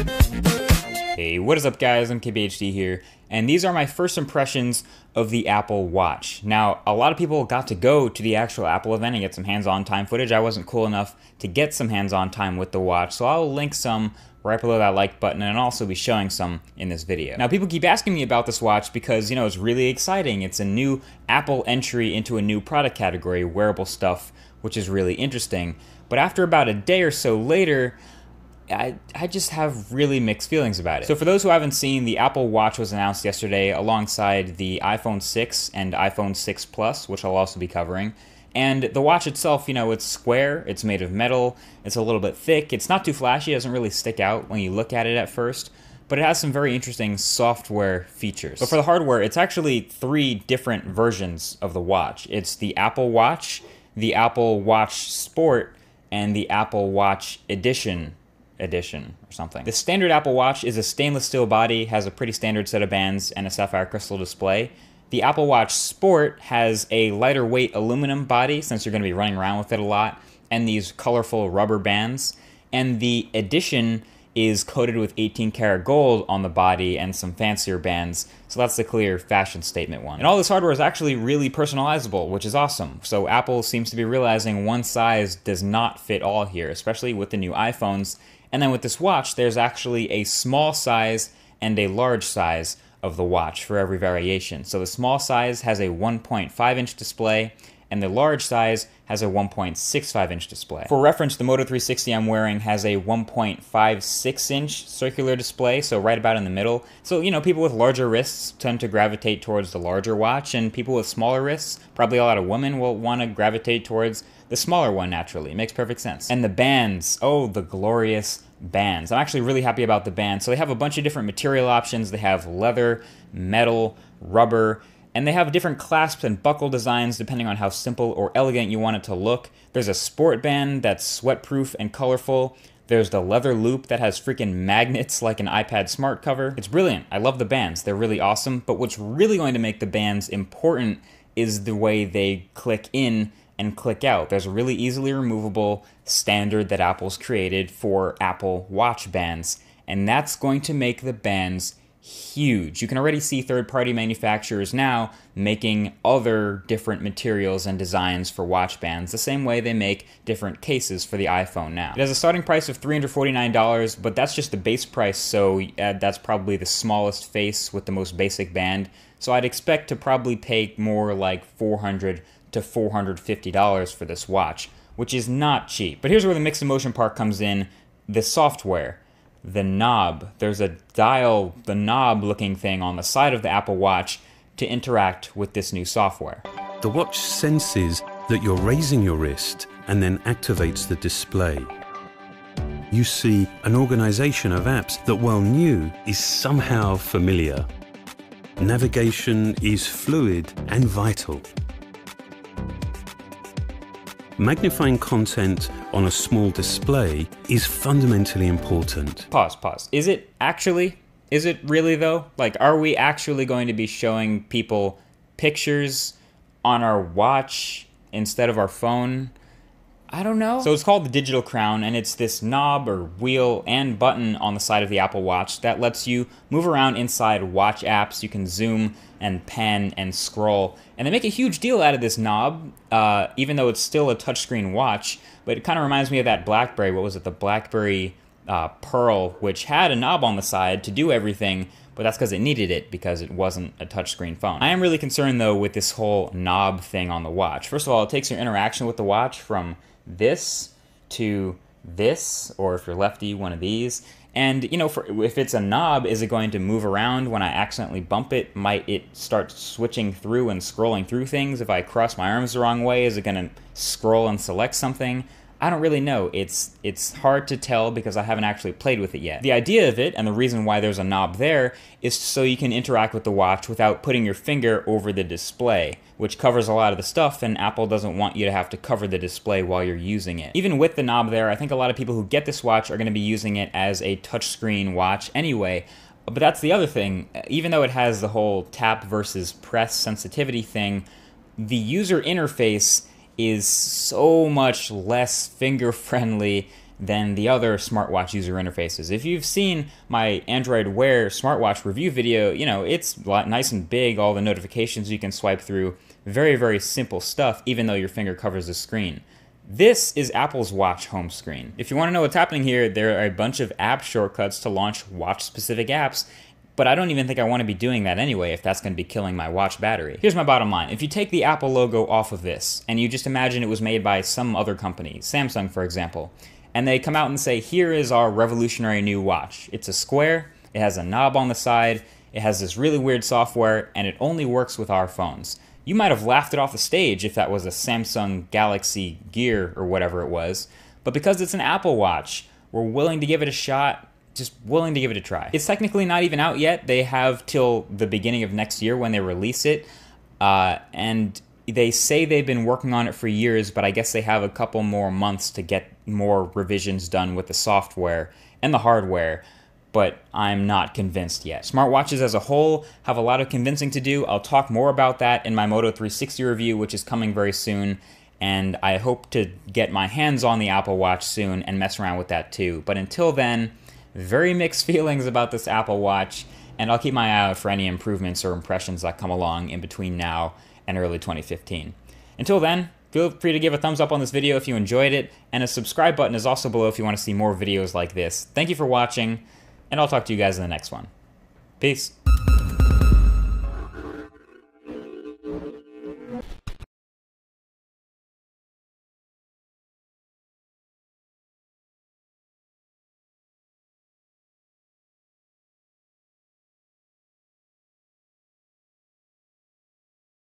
Hey, what is up guys? I'm KBHD here, and these are my first impressions of the Apple Watch. Now, a lot of people got to go to the actual Apple event and get some hands-on time footage. I wasn't cool enough to get some hands-on time with the watch, so I'll link some right below that like button, and I'll also be showing some in this video. Now, people keep asking me about this watch because, it's really exciting. It's a new Apple entry into a new product category, wearable stuff, which is really interesting. But after about a day or so later, I just have really mixed feelings about it. So for those who haven't seen, the Apple Watch was announced yesterday alongside the iPhone 6 and iPhone 6 Plus, which I'll also be covering. And the watch itself, it's square, it's made of metal, it's a little bit thick, it's not too flashy, it doesn't really stick out when you look at it at first, but it has some very interesting software features. But for the hardware, it's actually 3 different versions of the watch. It's the Apple Watch, the Apple Watch Sport, and the Apple Watch Edition or something. The standard Apple Watch is a stainless steel body, has a pretty standard set of bands, and a sapphire crystal display. The Apple Watch Sport has a lighter weight aluminum body, since you're going to be running around with it a lot, and these colorful rubber bands. And the Edition is coated with 18 karat gold on the body and some fancier bands, so that's the clear fashion statement one. And all this hardware is actually really personalizable, which is awesome. So Apple seems to be realizing one size does not fit all here, especially with the new iPhones. And then with this watch, there's actually a small size and a large size of the watch for every variation. So the small size has a 1.5-inch display, and the large size has a 1.65-inch display. For reference, the Moto 360 I'm wearing has a 1.56-inch circular display, so right about in the middle. So, people with larger wrists tend to gravitate towards the larger watch, and people with smaller wrists, probably a lot of women, will want to gravitate towards the smaller one naturally. It makes perfect sense. And the bands, oh, the glorious bands. I'm actually really happy about the bands. So they have a bunch of different material options. They have leather, metal, rubber, and they have different clasps and buckle designs depending on how simple or elegant you want it to look. There's a sport band that's sweat-proof and colorful. There's the leather loop that has freaking magnets like an iPad smart cover. It's brilliant. I love the bands. They're really awesome. But what's really going to make the bands important is the way they click in and click out. There's a really easily removable standard that Apple's created for Apple Watch bands, and that's going to make the bands huge. You can already see third-party manufacturers now making other different materials and designs for watch bands, the same way they make different cases for the iPhone now. It has a starting price of $349, but that's just the base price, so that's probably the smallest face with the most basic band. So I'd expect to probably pay more like $400 to $450 for this watch, which is not cheap. But here's where the mixed emotion part comes in: the software. The knob. There's a dial, the knob looking thing on the side of the Apple Watch to interact with this new software. The watch senses that you're raising your wrist and then activates the display. You see an organization of apps that, while new, is somehow familiar. Navigation is fluid and vital. Magnifying content on a small display is fundamentally important. Pause. Is it actually? Is it really though? Like, are we actually going to be showing people pictures on our watch instead of our phone? I don't know. So it's called the Digital Crown, and it's this knob or wheel and button on the side of the Apple Watch that lets you move around inside watch apps. You can zoom and pan and scroll. And they make a huge deal out of this knob, even though it's still a touchscreen watch. But it kind of reminds me of that BlackBerry, what was it, the BlackBerry Pearl, which had a knob on the side to do everything, but that's because it needed it because it wasn't a touchscreen phone. I am really concerned though with this whole knob thing on the watch. First of all, it takes your interaction with the watch from this to this, or if you're lefty, one of these. And, if it's a knob, is it going to move around when I accidentally bump it? Might it start switching through and scrolling through things? If I cross my arms the wrong way, is it going to scroll and select something? I don't really know. It's hard to tell because I haven't actually played with it yet. The idea of it, and the reason why there's a knob there, is so you can interact with the watch without putting your finger over the display, which covers a lot of the stuff, and Apple doesn't want you to have to cover the display while you're using it. Even with the knob there, I think a lot of people who get this watch are going to be using it as a touchscreen watch anyway. But that's the other thing. Even though it has the whole tap versus press sensitivity thing, the user interface is so much less finger-friendly than the other smartwatch user interfaces. If you've seen my Android Wear smartwatch review video, you know, it's nice and big, all the notifications you can swipe through. Very, very simple stuff, even though your finger covers the screen. This is Apple's watch home screen. If you want to know what's happening here, there are a bunch of app shortcuts to launch watch-specific apps, but I don't even think I want to be doing that anyway if that's going to be killing my watch battery. Here's my bottom line. If you take the Apple logo off of this, and you just imagine it was made by some other company, Samsung for example, and they come out and say, here is our revolutionary new watch. It's a square, it has a knob on the side, it has this really weird software, and it only works with our phones. You might have laughed it off the stage if that was a Samsung Galaxy Gear or whatever it was, but because it's an Apple Watch, we're willing to give it a shot, just willing to give it a try. It's technically not even out yet. They have till the beginning of next year when they release it, and they say they've been working on it for years, but I guess they have a couple more months to get more revisions done with the software and the hardware, but I'm not convinced yet. Smartwatches as a whole have a lot of convincing to do. I'll talk more about that in my Moto 360 review, which is coming very soon, and I hope to get my hands on the Apple Watch soon and mess around with that too. But until then, very mixed feelings about this Apple Watch, and I'll keep my eye out for any improvements or impressions that come along in between now and early 2015. Until then, feel free to give a thumbs up on this video if you enjoyed it, and a subscribe button is also below if you want to see more videos like this. Thank you for watching, and I'll talk to you guys in the next one. Peace.